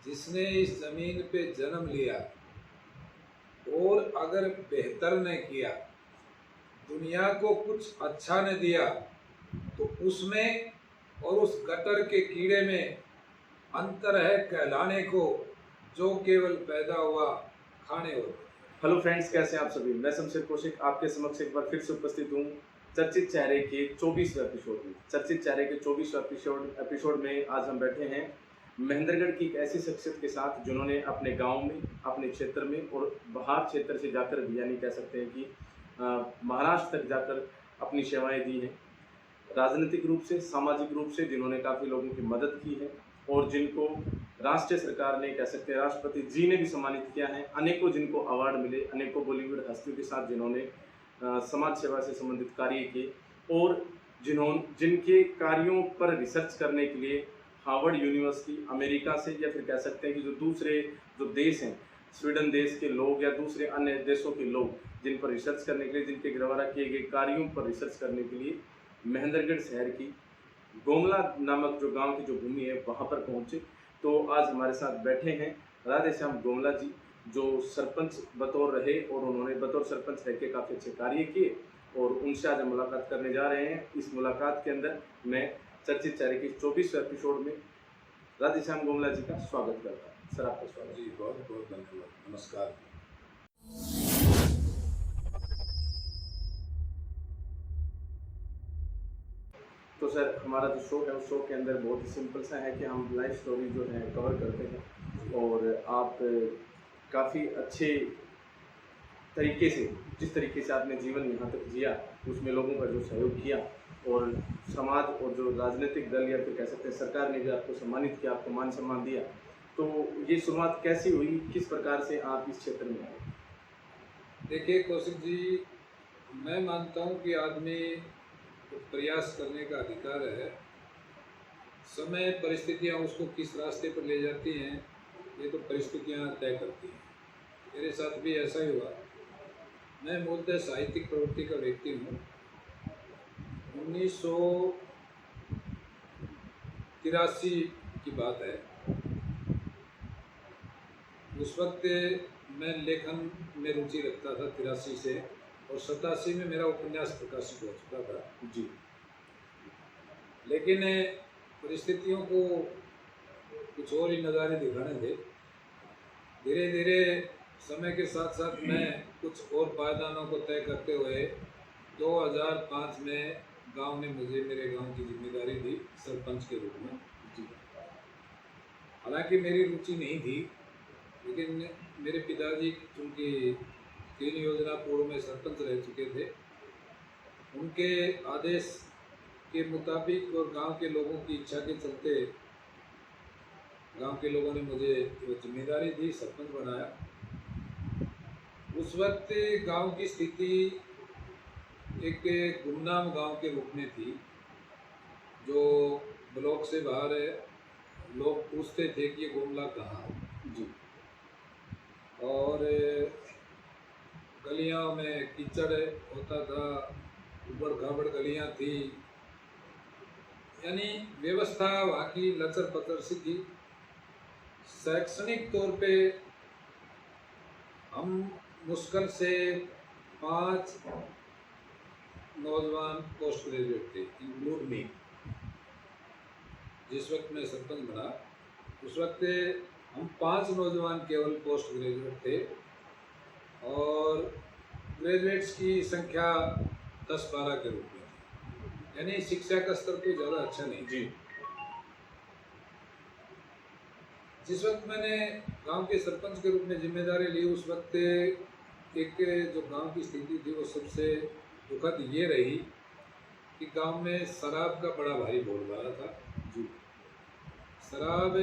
जिसने इस ज़मीन पे जन्म लिया और अगर बेहतर न किया, दुनिया को कुछ अच्छा न दिया, तो उसमें और उस गटर के कीड़े में अंतर है कहलाने को, जो केवल पैदा हुआ खाने और। हेलो फ्रेंड्स, कैसे हैं आप सभी। मैं शमशेर कौशिक आपके समक्ष एक बार फिर से उपस्थित हूँ चर्चित चेहरे के 24वें एपिसोड में। चर्चित चेहरे के 24वें एपिसोड में आज हम बैठे हैं महेंद्रगढ़ की एक ऐसी शख्सियत के साथ जिन्होंने अपने गांव में, अपने क्षेत्र में और बाहर क्षेत्र से जाकर भी, यानी कह सकते हैं कि महाराष्ट्र तक जाकर अपनी सेवाएं दी हैं। राजनीतिक रूप से, सामाजिक रूप से जिन्होंने काफ़ी लोगों की मदद की है और जिनको राष्ट्रीय सरकार ने, कह सकते हैं राष्ट्रपति जी ने भी सम्मानित किया है। अनेकों जिनको अवार्ड मिले, अनेकों बॉलीवुड हस्तियों के साथ जिन्होंने समाज सेवा से संबंधित कार्य किए और जिनके कार्यों पर रिसर्च करने के लिए हार्वर्ड यूनिवर्सिटी अमेरिका से, या फिर कह सकते हैं कि जो दूसरे जो देश हैं, स्वीडन देश के लोग या दूसरे अन्य देशों के लोग, जिन पर रिसर्च करने के लिए, जिनके द्वारा किए गए कार्यों पर रिसर्च करने के लिए महेंद्रगढ़ शहर की गोमला नामक जो गांव की जो भूमि है वहां पर पहुंचे। तो आज हमारे साथ बैठे हैं राधे श्याम गोमला जी, जो सरपंच बतौर रहे और उन्होंने बतौर सरपंच रह के काफ़ी अच्छे कार्य किए, और उनसे आज हम मुलाकात करने जा रहे हैं। इस मुलाकात के अंदर मैं चर्चित चेहरे के 24वें एपिसोड में राधे श्याम गोमला जी का स्वागत करता हूँ। सर, आपका स्वागत। जी, बहुत बहुत धन्यवाद, नमस्कार। तो सर, हमारा जो शो है उस शो के अंदर बहुत ही सिंपल सा है कि हम लाइफ स्टोरी जो है कवर करते हैं, और आप काफ़ी अच्छे तरीके से, जिस तरीके से आपने जीवन यहाँ तक जिया, उसमें लोगों का जो सहयोग किया और समाज और जो राजनीतिक दल या फिर कह सकते हैं सरकार ने भी आपको सम्मानित किया, आपको मान सम्मान दिया, तो ये शुरुआत कैसी हुई, किस प्रकार से आप इस क्षेत्र में आए? देखिए कौशिक जी, मैं मानता हूँ कि आदमी को प्रयास करने का अधिकार है। समय, परिस्थितियाँ उसको किस रास्ते पर ले जाती हैं, ये तो परिस्थितियाँ तय करती हैं। मेरे साथ भी ऐसा ही हुआ। मैं मूलतः साहित्यिक प्रवृत्ति का व्यक्ति हूँ। 1983 की बात है। उस वक्त मैं लेखन में रुचि रखता था 83 से, और 87 में मेरा उपन्यास प्रकाशित हो चुका था जी। लेकिन परिस्थितियों को कुछ और ही नज़ारे दिखाने थे। धीरे धीरे समय के साथ साथ मैं कुछ और पायदानों को तय करते हुए 2005 में गांव ने मुझे मेरे गांव की जिम्मेदारी दी सरपंच के रूप में। जी। हालांकि मेरी रुचि नहीं थी, लेकिन मेरे पिताजी चूँकि 3 योजना पूर्व में सरपंच रह चुके थे, उनके आदेश के मुताबिक और गांव के लोगों की इच्छा के चलते गांव के लोगों ने मुझे वो जिम्मेदारी दी, सरपंच बनाया। उस वक्त गांव की स्थिति एक गुमनाम गांव के रूप में थी, जो ब्लॉक से बाहर है। लोग पूछते थे कि ये गोमला कहाँ है। जी। और गलियों में कीचड़ होता था, उबड़ खाबड़ गलियाँ थी, यानी व्यवस्था वहाँ की लचर पचर सी थी। शैक्षणिक तौर पे हम मुश्किल से 5 नौजवान पोस्ट ग्रेजुएट थे, इंक्लूड मी। जिस वक्त मैं सरपंच बना, उस वक्त हम 5 नौजवान केवल पोस्ट ग्रेजुएट थे, और ग्रेजुएट्स की संख्या 10-12 के रूप में थी, यानी शिक्षा का स्तर कोई ज़्यादा अच्छा नहीं। जी। जिस वक्त मैंने गांव के सरपंच के रूप में जिम्मेदारी ली, उस वक्त एक जो गांव की स्थिति थी वो सबसे दुखद ये रही कि गांव में शराब का बड़ा भारी बोलबाला था। जी। शराब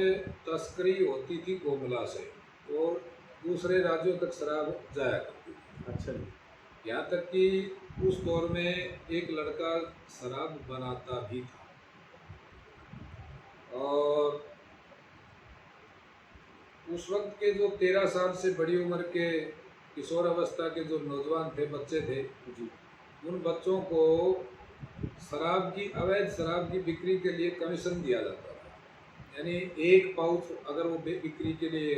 तस्करी होती थी गोमला से, और दूसरे राज्यों तक शराब जाया करती थी। अच्छा जी। यहाँ तक कि उस दौर में एक लड़का शराब बनाता भी था, और उस वक्त के जो 13 साल से बड़ी उम्र के किशोर अवस्था के जो नौजवान थे, बच्चे थे, जी। उन बच्चों को अवैध शराब की बिक्री के लिए कमीशन दिया जाता था। यानी एक पाउच अगर वो बिक्री के लिए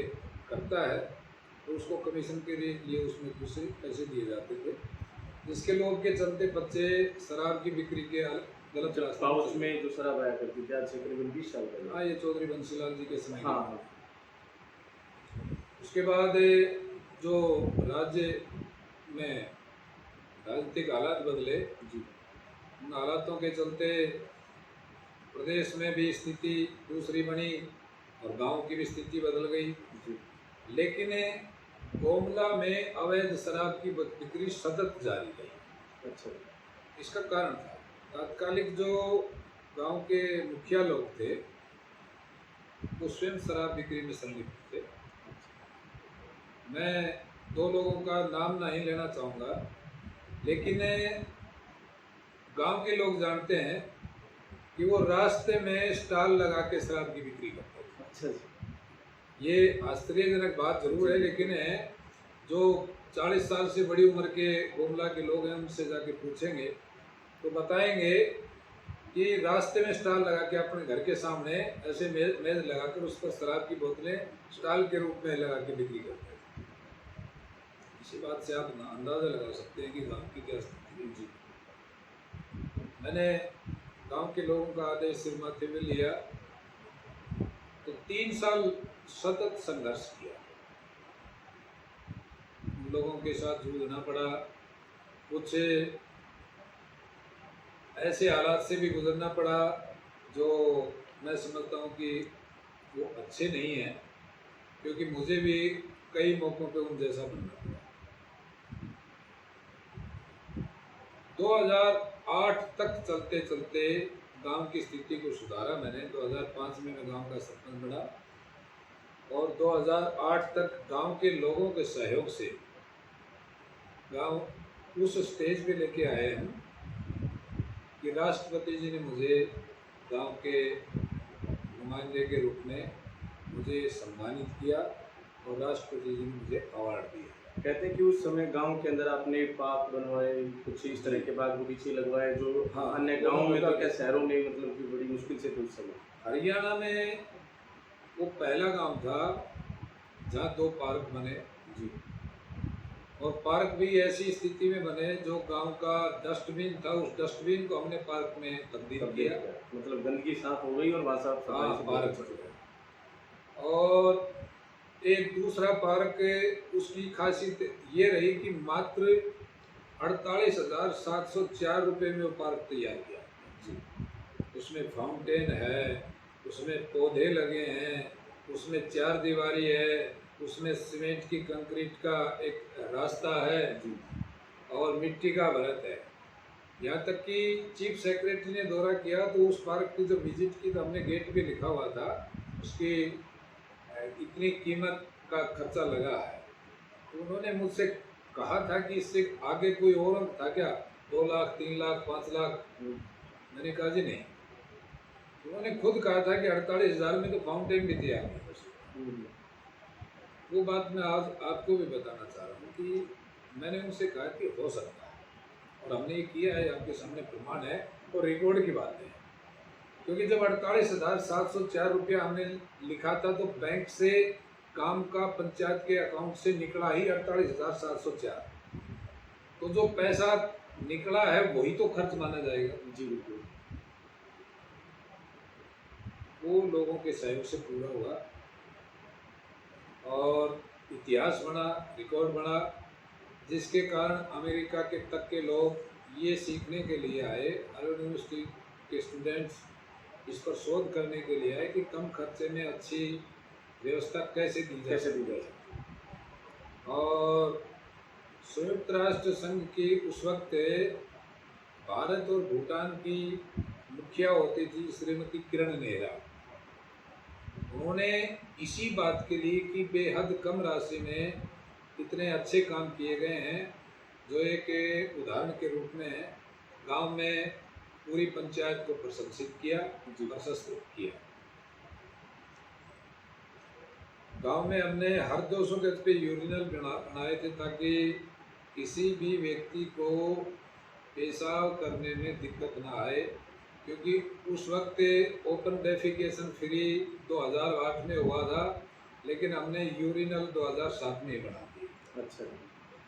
करता है तो उसको कमीशन के लिए उसमें कुछ पैसे दिए जाते थे, जिसके लोभ के चलते बच्चे शराब की बिक्री के गलत रास्ते पर पाउच चले। में जो शराब आया करती थी आज से करीबन 20 साल पहले। हाँ, ये चौधरी बंसीलाल जी के समय की हाँ बात हाँ है। उसके बाद जो राज्य में राजनीतिक हालात बदले, जी उन हालातों के चलते प्रदेश में भी स्थिति दूसरी बनी और गांव की भी स्थिति बदल गई। जी लेकिन गोमला में अवैध शराब की बिक्री सतत जारी रही। अच्छा इसका कारण था तात्कालिक जो गांव के मुखिया लोग थे वो स्वयं शराब बिक्री में संलिप्त थे। मैं दो लोगों का नाम नहीं लेना चाहूँगा, लेकिन गांव के लोग जानते हैं कि वो रास्ते में स्टॉल लगा के शराब की बिक्री करते थे। अच्छा जी ये आश्चर्यजनक बात जरूर है, लेकिन जो 40 साल से बड़ी उम्र के गोमला के लोग हैं उनसे जाके पूछेंगे तो बताएंगे कि रास्ते में स्टॉल लगा के अपने घर के सामने ऐसे मेज लगाकर उस पर शराब की बोतलें स्टॉल के रूप में लगा के बिक्री करते हैं। इसी बात से आप अंदाज़ा लगा सकते हैं कि गांव की क्या स्थिति है। जी, मैंने गांव के लोगों का आदेश सिर माथे में लिया तो 3 साल सतत संघर्ष किया। उन लोगों के साथ जूझना पड़ा, कुछ ऐसे हालात से भी गुजरना पड़ा जो मैं समझता हूँ कि वो अच्छे नहीं हैं, क्योंकि मुझे भी कई मौक़ों पे उन जैसा बनना पड़ा। 2008 तक चलते चलते गांव की स्थिति को सुधारा मैंने। 2005 में मैं गांव का सरपंच बना और 2008 तक गांव के लोगों के सहयोग से गांव उस स्टेज पे लेके आए हैं कि राष्ट्रपति जी ने मुझे गांव के नुमाइंदे के रूप में मुझे सम्मानित किया और राष्ट्रपति जी ने मुझे अवार्ड दिया। कहते हैं कि उस समय गांव के अंदर आपने पार्क बनवाए, कुछ इस तरह के बाग बगीचे लगवाए जो हाँ, अन्य गांवों में तो क्या शहरों में मतलब कि बड़ी मुश्किल से थे उस समय। हरियाणा में वो पहला गांव था जहाँ 2 पार्क बने जी और पार्क भी ऐसी स्थिति में बने जो गांव का डस्टबिन था, उस डस्टबिन को हमने पार्क में तब्दील किया। मतलब गंदगी साफ हो गई और वहाँ साफ हाँ, सफाई से पार्क बहुत बन गया। और एक दूसरा पार्क, उसकी खासियत ये रही कि मात्र 48,704 रुपये में वो पार्क तैयार किया। उसमें फाउंटेन है, उसमें पौधे लगे हैं, उसमें 4 दीवारी है, उसमें सीमेंट की कंक्रीट का एक रास्ता है जी और मिट्टी का भरत है। यहाँ तक कि चीफ सेक्रेटरी ने दौरा किया तो उस पार्क की जब विजिट की तो हमने गेट पे लिखा हुआ था उसकी इतनी कीमत का खर्चा लगा है। तो उन्होंने मुझसे कहा था कि इससे आगे कोई और अंक था क्या, 2 लाख, 3 लाख, 5 लाख? मैंने कहा जी नहीं। उन्होंने खुद कहा था कि 48,000 में तो फाउंटेन भी तैयार नहीं। वो बात मैं आज आपको भी बताना चाह रहा हूँ कि मैंने उनसे कहा कि हो सकता है और हमने ये किया है, आपके सामने प्रमाण है और रिकॉर्ड की बात है। क्योंकि जब 48,704 रुपया हमने लिखा था तो बैंक से काम का पंचायत के अकाउंट से निकला ही 48,704। तो जो पैसा निकला है वही तो खर्च माना जाएगा। जी बिल्कुल। वो लोगों के सहयोग से पूरा हुआ और इतिहास बना, रिकॉर्ड बना, जिसके कारण अमेरिका के तक के लोग ये सीखने के लिए आए, हार्वर्ड यूनिवर्सिटी के स्टूडेंट्स इस पर शोध करने के लिए आए कि कम खर्चे में अच्छी व्यवस्था कैसे दी जा सकती है। और संयुक्त राष्ट्र संघ की उस वक्त भारत और भूटान की मुखिया होती थी श्रीमती किरण नेहरा। उन्होंने इसी बात के लिए कि बेहद कम राशि में इतने अच्छे काम किए गए हैं, जो एक उदाहरण के रूप में गांव में पूरी पंचायत को प्रशंसित किया, प्रशस्त किया। गांव में हमने हर 200 गज पे यूरिनल बनाए थे ताकि किसी भी व्यक्ति को पेशाब करने में दिक्कत ना आए क्योंकि उस वक्त ओपन डेफिकेशन फ्री 2008 में हुआ था, लेकिन हमने यूरिनल 2007 में बना दिया। अच्छा।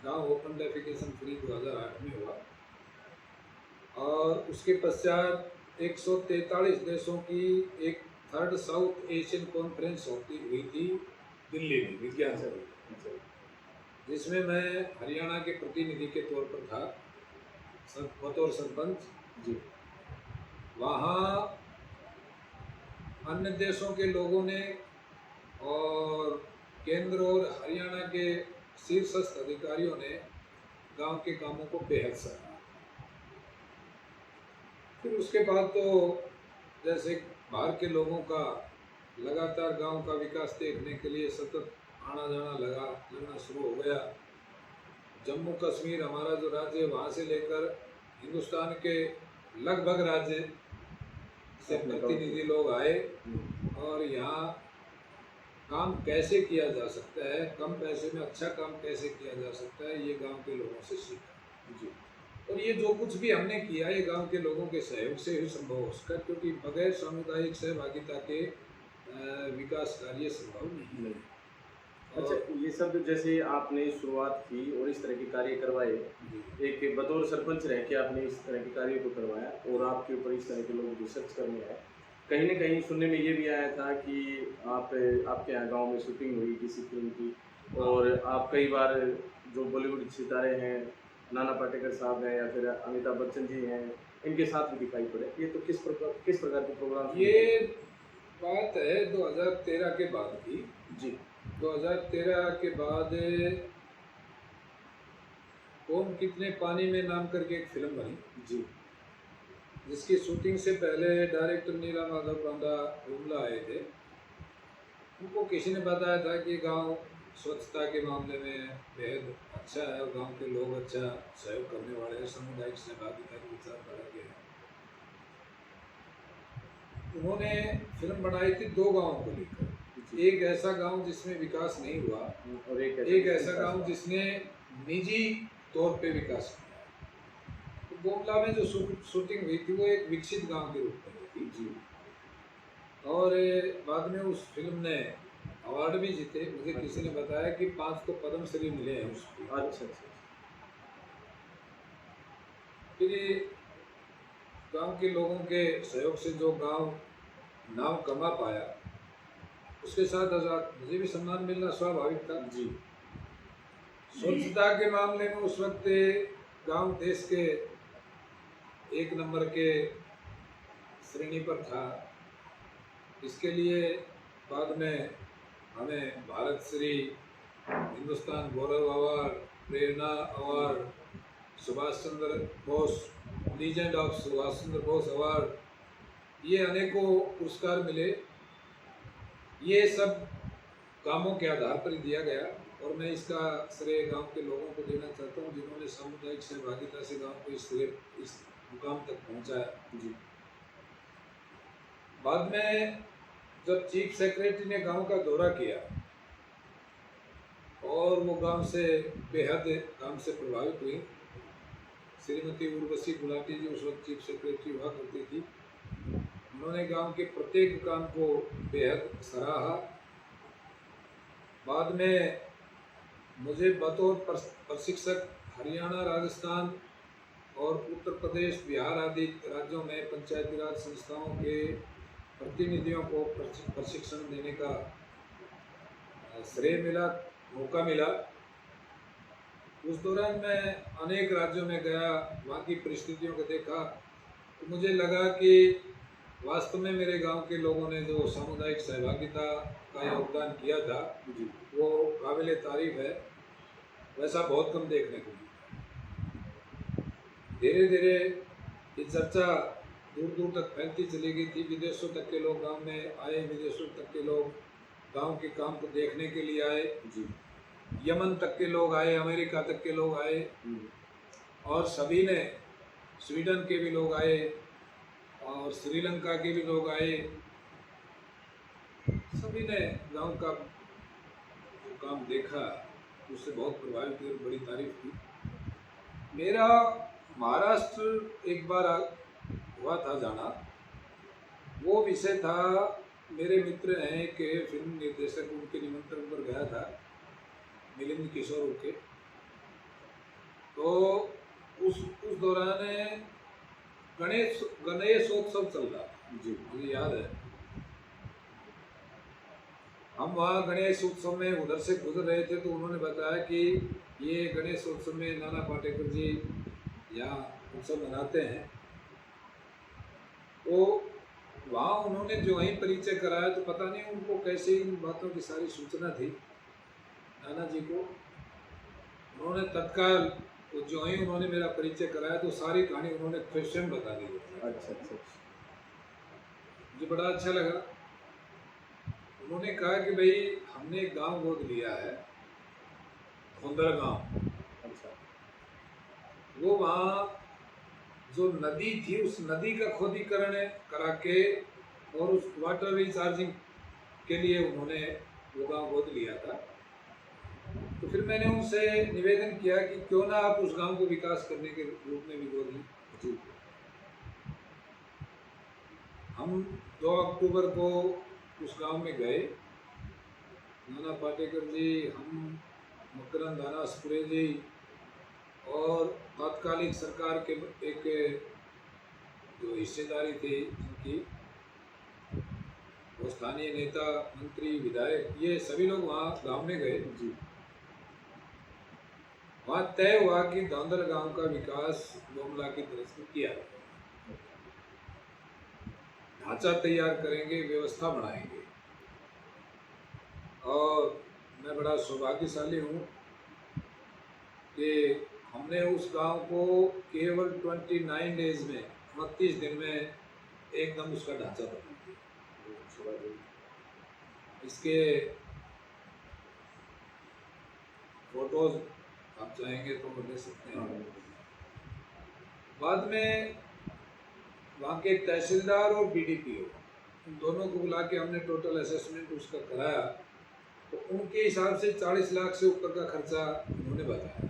गांव ओपन डेफिकेशन फ्री 2008 में हुआ। और उसके पश्चात 143 देशों की एक थर्ड साउथ एशियन कॉन्फ्रेंस हुई थी दिल्ली में, विज्ञान से, अच्छा। जिसमें मैं हरियाणा के प्रतिनिधि के तौर पर था, बतौर सरपंच। जी। वहाँ अन्य देशों के लोगों ने और केंद्र और हरियाणा के शीर्षस्थ अधिकारियों ने गांव के कामों को बेहद सराहा। फिर उसके बाद तो जैसे बाहर के लोगों का लगातार गांव का विकास देखने के लिए सतत आना जाना लगना शुरू हो गया। जम्मू कश्मीर हमारा जो राज्य है, वहाँ से लेकर हिंदुस्तान के लगभग राज्य से प्रतिनिधि लोग आए और यहाँ काम कैसे किया जा सकता है, कम पैसे में अच्छा काम कैसे किया जा सकता है, ये गांव के लोगों से सीखा जी। और ये जो कुछ भी हमने किया, ये गांव के लोगों के सहयोग से ही संभव हो सका, क्योंकि बगैर सामुदायिक सहभागिता के विकास कार्य संभव नहीं है। अच्छा, ये सब जैसे आपने शुरुआत की और इस तरह के कार्य करवाए, एक बतौर सरपंच रह के आपने इस तरह के कार्य को करवाया और आपके ऊपर इस तरह के लोग रिसर्च करने आए। कहीं न कहीं सुनने में ये भी आया था कि आपके यहाँ गांव में शूटिंग हुई किसी फिल्म की, और आप कई बार जो बॉलीवुड सितारे हैं, नाना पाटेकर साहब हैं या फिर अमिताभ बच्चन जी हैं, इनके साथ भी दिखाई पड़े। ये तो किस प्रकार के प्रोग्राम? ये बात है 2013 के बाद की जी। 2013 के बाद कौन कितने पानी में नाम करके एक फिल्म बनी जी, जिसकी शूटिंग से पहले डायरेक्टर नीला माधव पांडा गुमला आए थे। उनको किसी ने बताया था कि गांव स्वच्छता के मामले में बेहद अच्छा है और गांव के लोग अच्छा सहयोग करने वाले हैं, सामुदायिक सहभागिता की विचारधारा के हैं। उन्होंने फिल्म बनाई थी 2 गांवों को लेकर, एक ऐसा गांव जिसमें विकास नहीं हुआ और एक ऐसा गांव जिसने निजी तौर पे विकास किया। तो बोमला में जो शूटिंग हुई थी वो एक विकसित गांव के रूप में हुई थी जी। और बाद में उस फिल्म ने अवार्ड भी जीते। मुझे किसी ने बताया कि 5 तो पद्मश्री मिले हैं उसको। अच्छा। फिर गांव के लोगों के सहयोग से जो गांव नाम कमा पाया, उसके साथ मुझे भी सम्मान मिलना स्वाभाविक था जी। स्वच्छता के मामले में उस वक्त गांव देश के 1 नंबर के श्रेणी पर था। इसके लिए बाद में हमें Bharat Shri, Hindustan Gaurav award, Prerna award, Subhash Chandra Bose, legend of Subhash Chandra Bose award, ये अनेकों पुरस्कार मिले। ये सब कामों के आधार पर दिया गया और मैं इसका श्रेय गांव के लोगों को देना चाहता हूं, जिन्होंने सामुदायिक सहभागिता से गांव को इस मुकाम तक पहुंचाया जी। बाद में जब चीफ सेक्रेटरी ने गांव का दौरा किया और वो गांव से बेहद काम से प्रभावित हुई। श्रीमती उर्वशी गुलाटी जी उस वक्त चीफ सेक्रेटरी हुआ करती थी। उन्होंने गांव के प्रत्येक काम को बेहद सराहा। बाद में मुझे बतौर प्रशिक्षक हरियाणा, राजस्थान और उत्तर प्रदेश, बिहार आदि राज्यों में पंचायती राज संस्थाओं के प्रतिनिधियों को प्रशिक्षण देने का श्रेय मिला, मौका मिला। उस दौरान मैं अनेक राज्यों में गया, वहाँ की परिस्थितियों को देखा, तो मुझे लगा कि वास्तव में मेरे गांव के लोगों ने जो सामुदायिक सहभागिता का योगदान किया था वो काबिले तारीफ है। वैसा बहुत कम देखने को मिला। धीरे धीरे ये चर्चा दूर दूर तक फैलती चली गई थी। विदेशों तक के लोग गांव में आए, विदेशों तक के लोग गांव के काम को देखने के लिए आए जी। यमन तक के लोग आए, अमेरिका तक के लोग आए और सभी ने, स्वीडन के भी लोग आए और श्रीलंका के भी लोग आए, सभी ने गांव का जो काम देखा उससे बहुत प्रभावित हुए, बड़ी तारीफ की। मेरा महाराष्ट्र एक बार हुआ था जाना, वो विषय था, मेरे मित्र हैं कि फिल्म निर्देशक, उनके निमंत्रण पर गया था, मिलिंद किशोर के। तो उस दौरान गणेशोत्सव चल रहा था, जी मुझे याद है। हम वहाँ गणेश उत्सव में उधर से गुजर रहे थे, तो उन्होंने बताया कि ये गणेश उत्सव में नाना पाटेकर जी यहाँ उत्सव मनाते हैं। तो वहाँ उन्होंने जो ही परिचय कराया, तो पता नहीं उनको कैसे इन बातों की सारी सूचना थी नाना जी को। उन्होंने तत्काल जो ही उन्होंने मेरा परिचय कराया, तो सारी कहानी उन्होंने क्वेश्चन बता दी। अच्छा अच्छा। मुझे बड़ा अच्छा लगा। उन्होंने कहा कि भाई हमने एक गांव गोद लिया है, धुंधर गांव। अच्छा। वो वहाँ जो नदी थी, उस नदी का खोदीकरण करा के और उस वाटर रिचार्जिंग के लिए उन्होंने वो गांव गोद लिया था। तो फिर मैंने उनसे निवेदन किया कि क्यों ना आप उस गांव को विकास करने के रूप में भी गोद लें। जी। हम 2 अक्टूबर को उस गांव में गए। नाना पाटेकर जी, हम, मकरंद दानासपुरे जी और तात्कालिक सरकार के एक जो हिस्सेदारी थी जिनकी, वो स्थानीय नेता, मंत्री, विधायक, ये सभी लोग वहाँ गांव में गए। जी। वहाँ तय हुआ कि धौंधर गांव का विकास बोमला की तरफ से किया, ढांचा तैयार करेंगे, व्यवस्था बनाएंगे। और मैं बड़ा सौभाग्यशाली हूँ कि हमने उस गांव को केवल 29 डेज में, 29 दिन में एकदम उसका ढांचा बना दिया। इसके फोटोज आप चाहेंगे तो ले सकते हैं। बाद में वहाँ के तहसीलदार और बीडीपीओ, उन दोनों को बुला के हमने टोटल असेसमेंट उसका कराया। तो उनके हिसाब से 40 लाख से ऊपर का खर्चा उन्होंने बताया,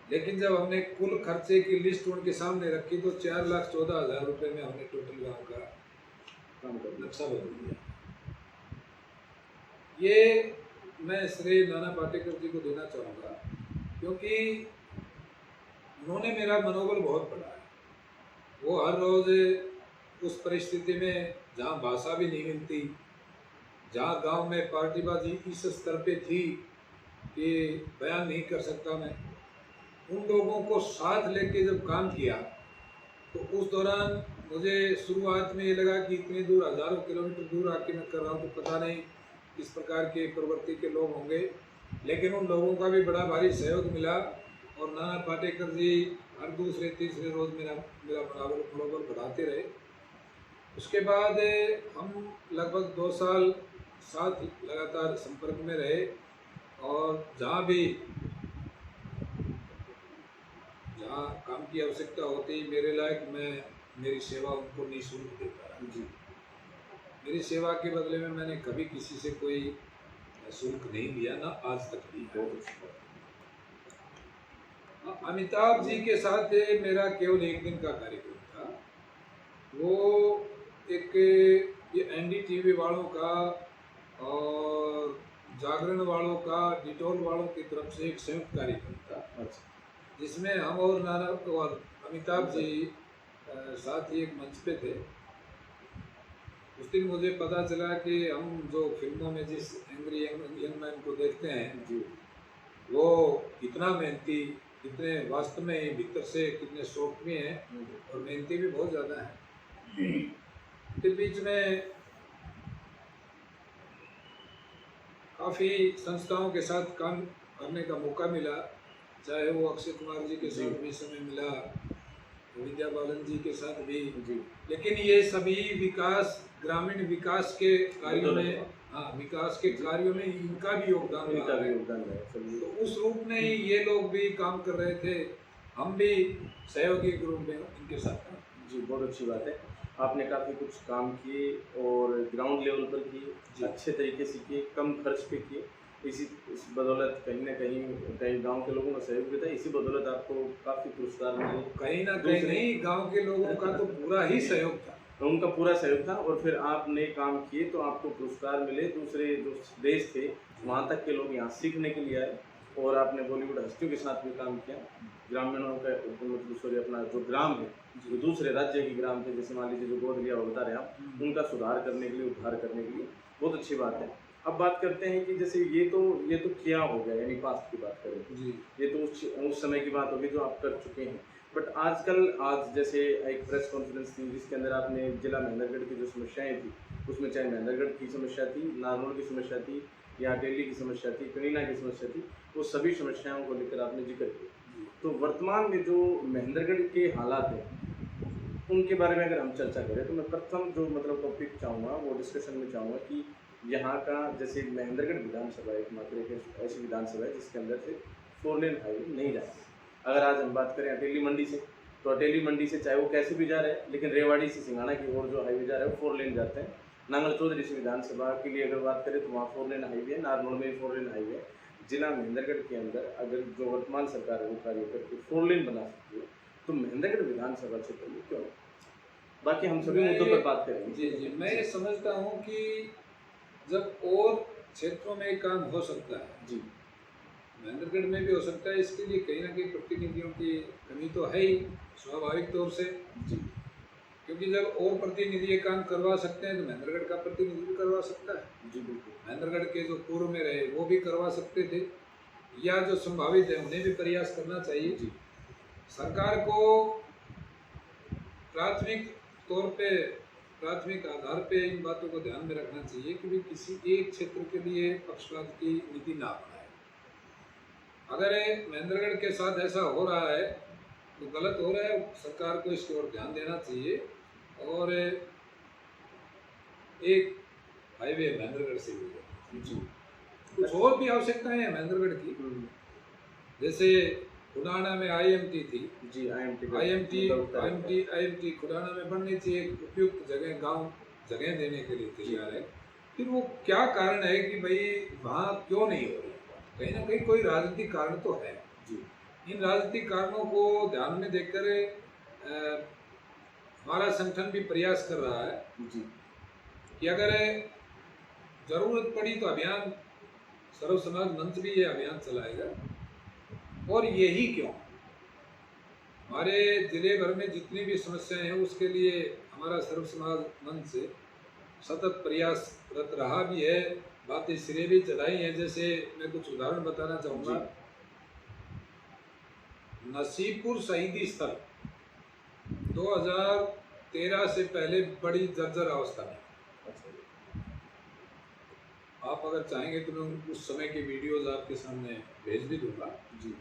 लेकिन जब हमने कुल खर्चे की लिस्ट उनके सामने रखी तो 4,14,000 रुपये में हमने टोटल गाँव का नक्शा बदल दिया। ये मैं श्रेय नाना पाटेकर जी को देना चाहूँगा, क्योंकि उन्होंने मेरा मनोबल बहुत बढ़ाया। वो हर रोज़ उस परिस्थिति में जहाँ भाषा भी नहीं मिलती, जहाँ गांव में पार्टीबाजी इस स्तर पे थी कि बयान नहीं कर सकता मैं, उन लोगों को साथ लेके जब काम किया, तो उस दौरान मुझे शुरुआत में ये लगा कि इतनी दूर, हज़ारों किलोमीटर दूर आके मैं कर रहा हूँ, तो पता नहीं किस प्रकार के प्रवृत्ति के लोग होंगे। लेकिन उन लोगों का भी बड़ा भारी सहयोग मिला और नाना पाटेकर जी हर दूसरे तीसरे रोज़ मेरा मनोबल बढ़ाते रहे। उसके बाद हम लगभग 2 साल साथ लगातार संपर्क में रहे, और जहाँ काम की आवश्यकता होती मेरे लायक, मैं मेरी सेवा उनको निःशुल्क देता रहा। जी। मेरी सेवा के बदले में मैंने कभी किसी से कोई शुल्क नहीं लिया, ना आज तक लिया। अमिताभ जी के साथ मेरा केवल 1 दिन का कार्यक्रम था। वो एक ये एनडीटीवी वालों का और जागरण वालों का, डिटोल वालों की तरफ से एक संयुक्त कार्यक्रम था। अच्छा। जिसमें हम और नाना और अमिताभ जी साथ ही एक मंच पे थे। उस दिन मुझे पता चला कि हम जो फिल्मों में जिस एंग्री यंग मैन को देखते हैं जी, वो कितना मेहनती, कितने वास्तव में भीतर से कितने शौक में हैं और मेहनती भी बहुत ज़्यादा है। फिर बीच में काफ़ी संस्थाओं के साथ काम करने का मौका मिला, चाहे वो अक्षय कुमार जी के साथ भी समय मिला, विद्या बालन जी के साथ भी। लेकिन ये सभी विकास, ग्रामीण विकास के कार्यों में, विकास के कार्यों में इनका भी योगदान है। तो उस रूप में ही ये लोग भी काम कर रहे थे, हम भी सहयोगी के रूप में इनके साथ। जी, बहुत अच्छी बात है। आपने काफ़ी कुछ काम किए और ग्राउंड लेवल पर किए, अच्छे तरीके से किए, कम खर्च पे किए, इस बदौलत कहीं ना कहीं गांव के लोगों का सहयोग भी था, इसी बदौलत आपको काफ़ी पुरस्कार मिले। कहीं ना कहीं नहीं, गांव के लोगों का तो पूरा ही सहयोग था। तो उनका पूरा सहयोग था और फिर आपने काम किए तो आपको पुरस्कार मिले, दूसरे जो देश थे वहाँ तक के लोग यहाँ सीखने के लिए आए और आपने बॉलीवुड हस्तियों के साथ भी काम किया। ग्रामीणों का मतलब सॉरी अपना जो ग्राम है, जो दूसरे राज्य के ग्राम थे, जैसे मान लीजिए जो गोद लिया बता रहे आप, उनका सुधार करने के लिए, उद्धार करने के लिए, बहुत अच्छी बात है। अब बात करते हैं कि जैसे ये तो क्या हो गया, यानी पास्ट की बात करें जी, ये तो उस समय की बात होगी जो आप कर चुके हैं। बट आज जैसे एक प्रेस कॉन्फ्रेंस थी जिसके अंदर आपने जिला महेंद्रगढ़ की जो समस्याएं थी, उसमें चाहे महेंद्रगढ़ की समस्या थी, नारनौल की समस्या थी या दिल्ली की समस्या थी, कनीना की समस्या थी, वो सभी समस्याओं को लेकर आपने जिक्र किया। तो वर्तमान में जो महेंद्रगढ़ के हालात हैं उनके बारे में अगर हम चर्चा करें तो मैं प्रथम जो मतलब टॉपिक चाहूँगा वो डिस्कशन में चाहूँगा कि यहाँ का जैसे महेंद्रगढ़ विधानसभा एकमात्र एक ऐसी विधानसभा है जिसके अंदर से 4 लेन हाईवे नहीं जाती। अगर आज हम बात करें अटेली मंडी से, तो अटेली मंडी से चाहे वो कैसे भी जा रहे हैं, लेकिन रेवाड़ी से सिंघाना की ओर जो हाईवे जा रहा है वो 4 लेन जाते हैं। नांगल चौधरी से विधानसभा के लिए अगर बात करें तो वहाँ 4 लेन हाईवे है, नारनौल में 4 लेन हाईवे है। जिला महेंद्रगढ़ के अंदर अगर जो वर्तमान सरकार है वो कार्य करके 4 लेन बना सकती है, तो महेंद्रगढ़ विधानसभा क्षेत्र में क्यों? बाकी हम सभी मुद्दों पर बात करेंगे। जी जी, मैं ये समझता हूँ कि जब और क्षेत्रों में काम हो सकता है, जी, महेंद्रगढ़ में भी हो सकता है, इसके लिए कहीं ना कहीं प्रतिनिधियों की कमी तो है ही स्वाभाविक तौर से। जी, क्योंकि जब और प्रतिनिधि ये काम करवा सकते हैं तो महेंद्रगढ़ का प्रतिनिधि भी करवा सकता है। जी बिल्कुल। महेंद्रगढ़ के जो पूर्व में रहे वो भी करवा सकते थे, या जो संभावित है उन्हें भी प्रयास करना चाहिए। जी, सरकार को प्राथमिक तौर पे, प्राथमिक आधार पे इन बातों को ध्यान में रखना चाहिए कि भी किसी एक क्षेत्र के लिए पक्षपात की नीति ना अपनाए। अगर महेंद्रगढ़ के साथ ऐसा हो रहा है तो गलत हो रहा है, सरकार को इसकी ओर ध्यान देना चाहिए और एक हाईवे महेंद्रगढ़ से भी है। जी, कुछ और भी आवश्यकताएं हैं महेंद्रगढ़ की, जैसे खुडाना में आईएमटी थी। जी, आईएमटी खुडाना में बननी चाहिए, उपयुक्त जगह गांव जगह देने के लिए तैयार है। फिर वो क्या कारण है कि भाई वहाँ क्यों नहीं हो रही? कहीं ना कहीं कोई राजनीतिक कारण तो है। जी, इन राजनीतिक कारणों को ध्यान में देखकर हमारा संगठन भी प्रयास कर रहा है जी, कि अगर जरूरत पड़ी तो अभियान, सर्व समाज मंच भी ये अभियान चलाएगा। और यही क्यों, हमारे जिले भर में जितनी भी समस्याएं हैं उसके लिए हमारा सर्व समाज मंच से सतत प्रयासरत रहा भी है, बातें सिरे भी चलाई हैं। जैसे मैं कुछ उदाहरण बताना चाहूँगा। नसीबपुर शहीदी स्थल 2013 से पहले बड़ी जर्जर अवस्था में, आप अगर चाहेंगे तो मैं उस समय के वीडियोज आपके सामने भेज भी दूंगा। जी,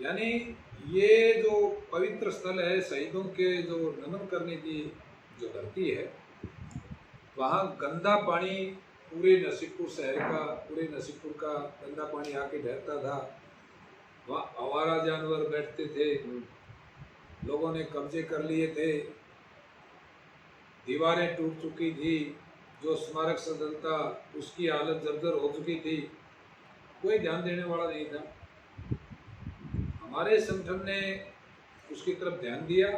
यानी ये जो पवित्र स्थल है, शहीदों के जो नमन करने की जो धरती है, वहाँ गंदा पानी पूरे नसीबपुर शहर का, पूरे नसीबपुर का गंदा पानी आके बहता था। वहाँ आवारा जानवर बैठते थे, लोगों ने कब्जे कर लिए थे, दीवारें टूट चुकी थी, जो स्मारक सदन था उसकी हालत जर्जर हो चुकी थी, कोई ध्यान देने वाला नहीं था। हमारे संगठन ने उसकी तरफ ध्यान दिया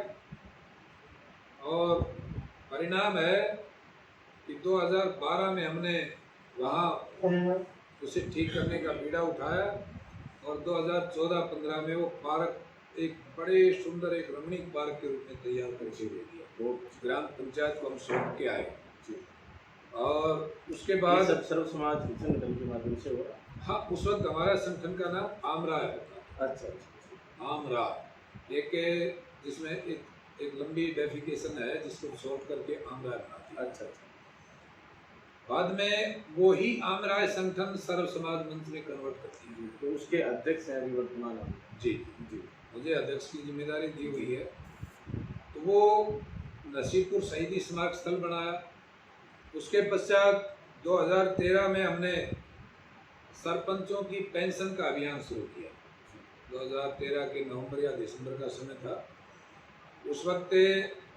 और परिणाम है कि 2012 में हमने वहाँ उसे ठीक करने का बीड़ा उठाया और 2014-15 में वो पार्क एक बड़े सुंदर, एक रमणीक पार्क के रूप में तैयार करके दे दिया। वो ग्राम पंचायत को हम सौंप के आए और उसके बाद सर्व समाज संगठन के माध्यम से हो रहा। हाँ, उस वक्त हमारा संगठन का नाम आमरा है। अच्छा, आमरा एक, जिसमें एक लंबी डेफिकेशन है जिसको सॉल्व करके आमरा बनाती है। अच्छा, बाद में वो ही आमराय संगठन सर्व समाज मंच में कन्वर्ट करती है। तो उसके अध्यक्ष हैं अभी वर्तमान। जी जी, मुझे अध्यक्ष की जिम्मेदारी दी हुई है। तो वो नसीबपुर शहीदी स्मारक स्थल बनाया। उसके पश्चात 2013 में हमने सरपंचों की पेंशन का अभियान शुरू किया। 2013 के नवंबर या दिसंबर का समय था। उस वक्त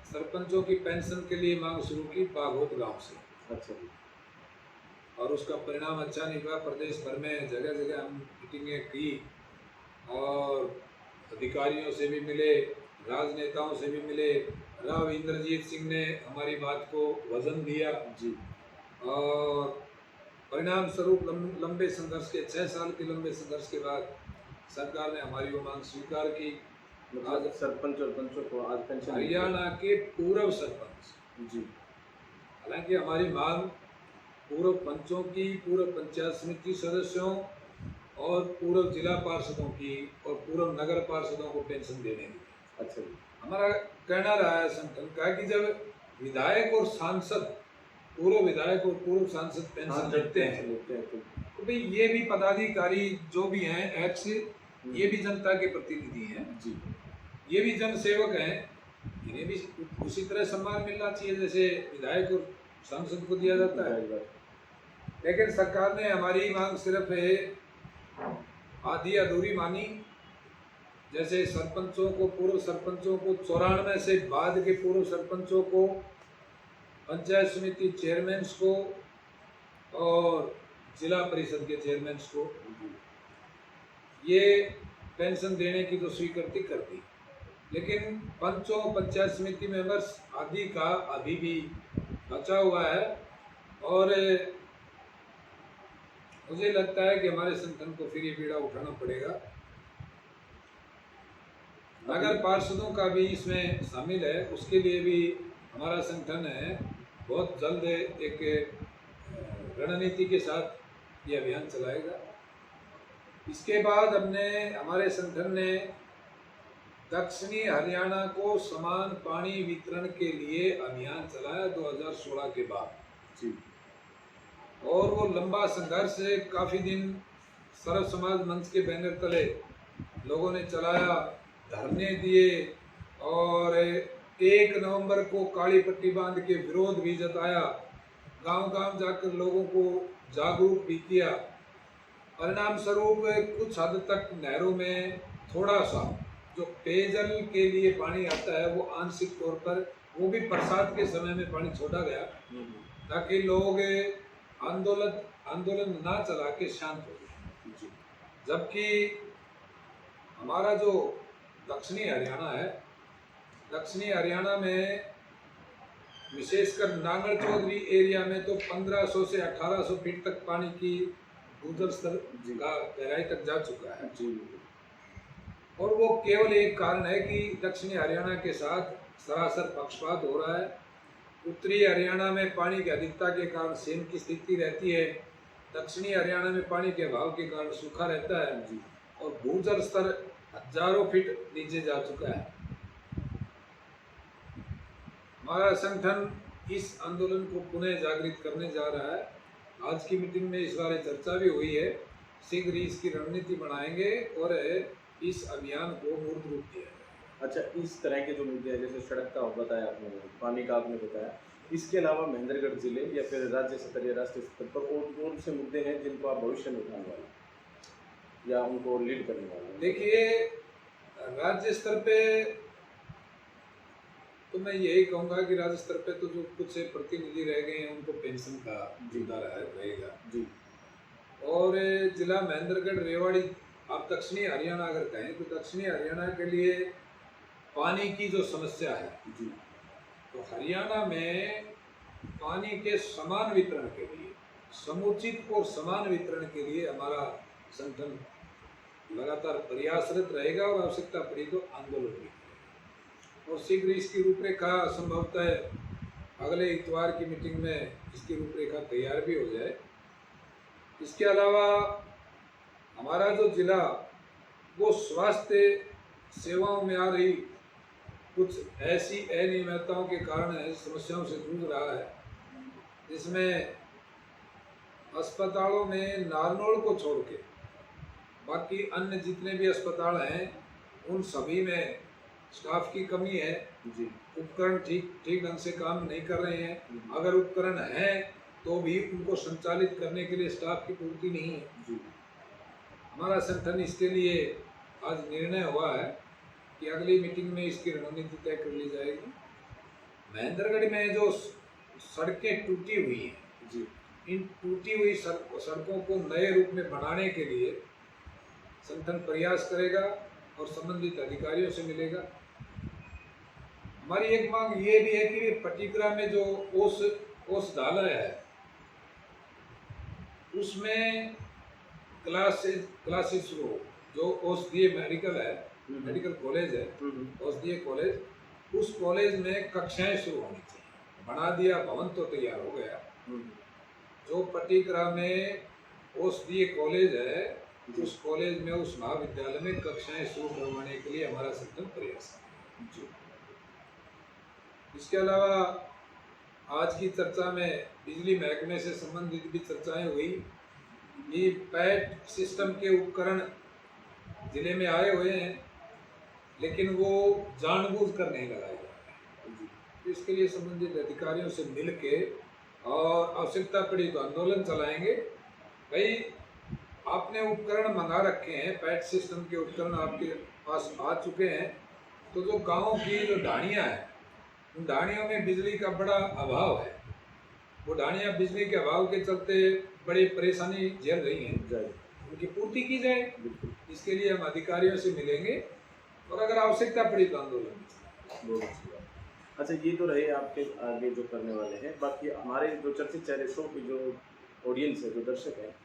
सरपंचों की पेंशन के लिए मांग शुरू की बाघोत गांव से। अच्छा, और उसका परिणाम अच्छा निकला। प्रदेश भर में जगह जगह हम मीटिंगें की और अधिकारियों से भी मिले, राजनेताओं से भी मिले। राव इंद्रजीत सिंह ने हमारी बात को वजन दिया जी। और परिणाम स्वरूप लंबे संघर्ष के 6 साल के लंबे संघर्ष के बाद सरकार ने हमारी वो मांग स्वीकार की। मतलब सरपंच और पंचों को आज पेंशन हरियाणा के पूर्व सरपंच, जी, हालांकि हमारी मांग पूर्व पंचों की, पूर्व पंचायत समिति सदस्यों और पूर्व जिला पार्षदों की और पूर्व नगर पार्षदों को पेंशन देने की। अच्छा जी। हमारा कहना रहा है संगठन का कि जब विधायक और सांसद, पूर्व विधायक और पूर्व सांसद पेंशन लेते हैं तो भाई ये भी पदाधिकारी जो भी हैं एक्स, ये भी जनता के प्रतिनिधि हैं जी, ये भी जन सेवक हैं, इन्हें भी उसी तरह सम्मान मिलना चाहिए जैसे विधायक और सांसद को दिया जाता है। लेकिन सरकार ने हमारी मांग सिर्फ आधी अधूरी मानी। जैसे सरपंचों को, पूर्व सरपंचों को 94 से बाद के पूर्व सरपंचों को, पंचायत समिति चेयरमैन्स को और जिला परिषद के चेयरमैन्स को ये पेंशन देने की तो स्वीकृति कर दी, लेकिन पंचों पंचायत समिति मेंबर्स आदि का अभी भी बचा हुआ है। और मुझे लगता है कि हमारे संगठन को फिर ये पीड़ा उठाना पड़ेगा। नगर पार्षदों का भी इसमें शामिल है, उसके लिए भी हमारा संगठन है बहुत जल्द एक रणनीति के साथ ये अभियान चलाएगा। इसके बाद हमारे संगठन ने दक्षिणी हरियाणा को समान पानी वितरण के लिए अभियान चलाया 2016 के बाद जी। और वो लंबा संघर्ष काफ़ी दिन सर्व समाज मंच के बैनर तले लोगों ने चलाया, धरने दिए और 1 नवंबर को काली पट्टी बांध के विरोध भी जताया, गांव-गांव जाकर लोगों को जागरूक भी किया। परिणाम स्वरूप कुछ हद तक नहरों में थोड़ा सा जो पेयजल के लिए पानी आता है वो आंशिक तौर पर वो भी बरसात के समय में पानी छोड़ा गया ताकि लोग आंदोलन ना चला के शांत हो गए। जबकि हमारा जो दक्षिणी हरियाणा है, दक्षिणी हरियाणा में विशेषकर नांगल चौधरी एरिया में तो 1500 से 1800 फीट तक पानी की भूजल स्तर का गहराई तक जा चुका है जी। और वो केवल एक कारण है कि दक्षिणी हरियाणा के साथ सरासर पक्षपात हो रहा है। उत्तरी हरियाणा में पानी की अधिकता के कारण सेम की स्थिति रहती है, दक्षिणी हरियाणा में पानी के अभाव के कारण सूखा रहता है जी। और भूजल स्तर हजारों फीट नीचे जा चुका है। हमारा संगठन इस आंदोलन को पुनः जागृत करने जा रहा है। आज की मीटिंग में इस बारे चर्चा भी हुई है, शीघ्र ही इसकी रणनीति बनाएंगे और इस अभियान को मूर्त रूप दिया जाएगा। अच्छा, इस तरह के जो मुद्दे हैं जैसे सड़क का बताया आपने, पानी का आपने बताया, इसके अलावा महेंद्रगढ़ जिले या फिर राज्य स्तर या राष्ट्रीय स्तर पर और कौन से मुद्दे हैं जिनको आप भविष्य में उठाने वाले या उनको लीड करने वाले? देखिए, राज्य स्तर पे तो मैं यही कहूँगा कि राज्य स्तर पे तो जो कुछ प्रतिनिधि रह गए हैं उनको पेंशन का मुद्दा रहेगा जी। और जिला महेंद्रगढ़, रेवाड़ी, आप दक्षिणी हरियाणा अगर कहें तो दक्षिणी हरियाणा के लिए पानी की जो समस्या है जी, तो हरियाणा में पानी के समान वितरण के लिए, समुचित और समान वितरण के लिए हमारा संगठन लगातार प्रयासरत रहेगा और आवश्यकता पड़ी तो आंदोलन भी करेगा। और शीघ्र इसकी रूपरेखा संभवतः अगले इतवार की मीटिंग में इसकी रूपरेखा तैयार भी हो जाए। इसके अलावा हमारा जो जिला वो स्वास्थ्य सेवाओं में आ रही कुछ ऐसी अनियमितताओं के कारण समस्याओं से जूझ रहा है, जिसमें अस्पतालों में नारनौल को छोड़ के बाकी अन्य जितने भी अस्पताल हैं उन सभी में स्टाफ की कमी है जी। उपकरण ठीक ढंग से काम नहीं कर रहे हैं, अगर उपकरण हैं तो भी उनको संचालित करने के लिए स्टाफ की पूर्ति नहीं है जी। हमारा संगठन इसके लिए आज निर्णय हुआ है कि अगली मीटिंग में इसकी रणनीति तय कर ली जाएगी। महेंद्रगढ़ में जो सड़कें टूटी हुई हैं जी, इन टूटी हुई सड़कों को नए रूप में बनाने के लिए संगठन प्रयास करेगा और संबंधित अधिकारियों से मिलेगा। हमारी एक मांग ये भी है कि पटिकरा में जो ओस ढाला है उसमें क्लासेस शुरू हो। जो औषधीय मेडिकल है, मेडिकल कॉलेज है, औषधीय कॉलेज, उस कॉलेज में कक्षाएं शुरू होनी चाहिए। बना दिया, भवन तो तैयार हो गया। जो पटिकरा में औषधीय कॉलेज है उस कॉलेज में, उस महाविद्यालय में कक्षाएं शुरू करवाने के लिए हमारा संगठन प्रयास है। इसके अलावा आज की चर्चा में बिजली महकमे से संबंधित भी चर्चाएं हुई। ये पैट सिस्टम के उपकरण जिले में आए हुए हैं लेकिन वो जानबूझकर नहीं लगाए जा रहे। तो इसके लिए संबंधित अधिकारियों से मिल के और आवश्यकता पड़ी तो आंदोलन चलाएंगे। भाई आपने उपकरण मंगा रखे हैं, पैट सिस्टम के उपकरण आपके पास आ चुके हैं, तो जो गांव की जो ढाणियाँ हैं उन ढाणियों में बिजली का बड़ा अभाव है। वो ढाणियाँ बिजली के अभाव के चलते बड़ी परेशानी झेल रही हैं, उनकी पूर्ति की जाए। इसके लिए हम अधिकारियों से मिलेंगे और अगर आवश्यकता पड़ी तो आंदोलन। बहुत अच्छी बात। अच्छा, ये तो रहे आपके आगे जो करने वाले हैं। बाकी हमारे जो चर्चित चेहरे शो की जो ऑडियंस है, जो दर्शक हैं,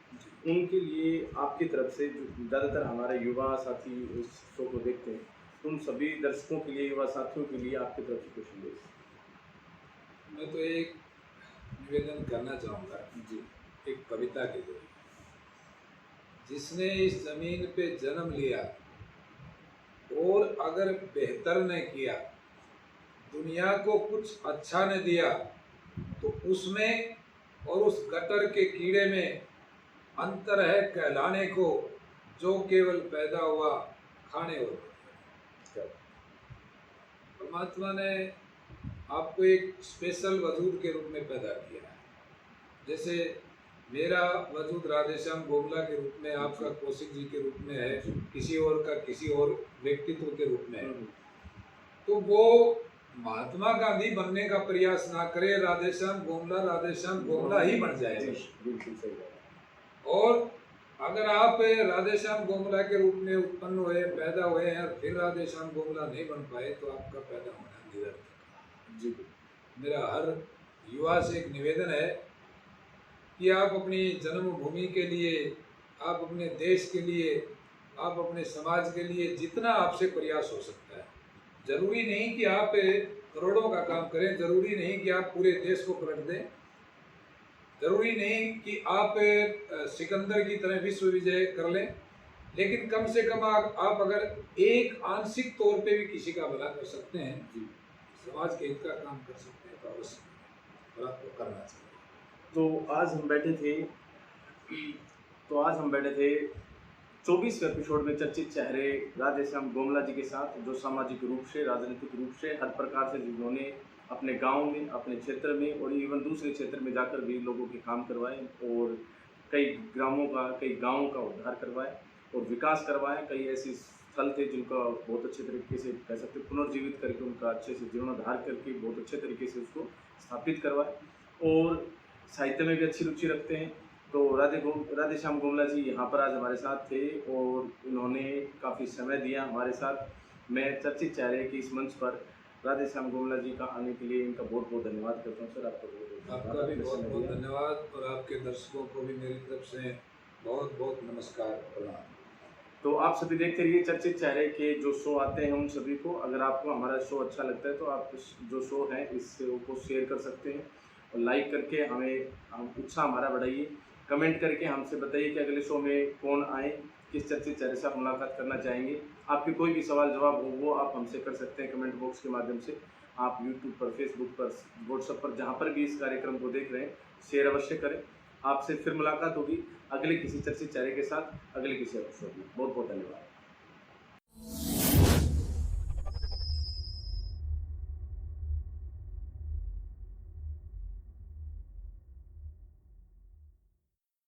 उनके लिए आपकी तरफ से जो ज़्यादातर हमारे युवा साथी इस शो को देखते हैं, उन सभी दर्शकों के लिए, युवा साथियों के लिए आपकी तरफ से कुछ संदेश। मैं तो एक निवेदन करना चाहूँगा जी, एक कविता के जरिए। जिसने इस जमीन पे जन्म लिया और अगर बेहतर न किया, दुनिया को कुछ अच्छा न दिया, तो उसमें और उस गटर के कीड़े में अंतर है कहलाने को, जो केवल पैदा हुआ खाने और। परमात्मा ने आपको एक स्पेशल वजूद के रूप में पैदा किया है। जैसे मेरा वजूद राधेश्याम गोमला के रूप में, आपका कौशिक जी के रूप में है, किसी और का किसी और व्यक्तित्व के रूप में है। तो वो महात्मा गांधी बनने का प्रयास ना करे, राधेश्याम गोमला ही बन जाए। बिल्कुल सही बात। और अगर आप राधेश्याम गोमला के रूप में उत्पन्न हुए, पैदा हुए हैं और फिर राधेश्याम गोमला नहीं बन पाए, तो आपका पैदा होना निरर्थक जी। मेरा हर युवा से एक निवेदन है कि आप अपनी जन्मभूमि के लिए, आप अपने देश के लिए, आप अपने समाज के लिए जितना आपसे प्रयास हो सकता है, जरूरी नहीं कि आप करोड़ों का काम करें, जरूरी नहीं कि आप पूरे देश को पलट दें, जरूरी नहीं कि आप सिकंदर की तरह विश्व विजय कर लें, लेकिन कम से कम आप अगर एक आंशिक तौर पे भी किसी का भला कर सकते हैं, समाज के हित का काम कर सकते हैं, तो अवश्य और आपको करना चाहिए। तो आज हम बैठे थे 24वें एपिसोड में चर्चित चेहरे राधेश्याम गोमला जी के साथ, जो सामाजिक रूप से, राजनीतिक रूप से, हर प्रकार से जिन्होंने अपने गांव में, अपने क्षेत्र में और इवन दूसरे क्षेत्र में जाकर भी लोगों के काम करवाए और कई गांवों का उद्धार करवाए और विकास करवाए। कई ऐसे स्थल थे जिनका बहुत अच्छे तरीके से, कह सकते, पुनर्जीवित करके उनका अच्छे से जीर्णोद्धार करके बहुत अच्छे तरीके से उसको स्थापित करवाए। और साहित्य में भी अच्छी रुचि रखते हैं। तो राधेश्याम गोमला जी यहाँ पर आज हमारे साथ थे और उन्होंने काफ़ी समय दिया हमारे साथ। मैं चर्चित चेहरे के इस मंच पर राधेश्याम गोमला जी का आने के लिए इनका बहुत बहुत धन्यवाद करता हूँ। सर, आपका भी बहुत बहुत धन्यवाद और आपके दर्शकों को भी मेरी तरफ से बहुत बहुत नमस्कार, प्रणाम। तो आप सभी देखते रहिए चर्चित चेहरे के जो शो आते हैं उन सभी को। अगर आपको हमारा शो अच्छा लगता है तो आप जो शो है इस शो को शेयर कर सकते हैं और लाइक करके हमें उत्साह हमारा बढ़ाइए। कमेंट करके हमसे बताइए कि अगले शो में कौन आए, किस चर्चित चेहरे से आप मुलाकात करना चाहेंगे। आपके कोई भी सवाल जवाब हो वो आप हमसे कर सकते हैं कमेंट बॉक्स के माध्यम से। आप यूट्यूब पर, फेसबुक पर, व्हाट्सएप पर, जहाँ पर भी इस कार्यक्रम को देख रहे हैं, शेयर अवश्य करें। आपसे फिर मुलाकात होगी अगले किसी चर्चित चेहरे के साथ, अगले किसी एपिसोड में। बहुत बहुत धन्यवाद।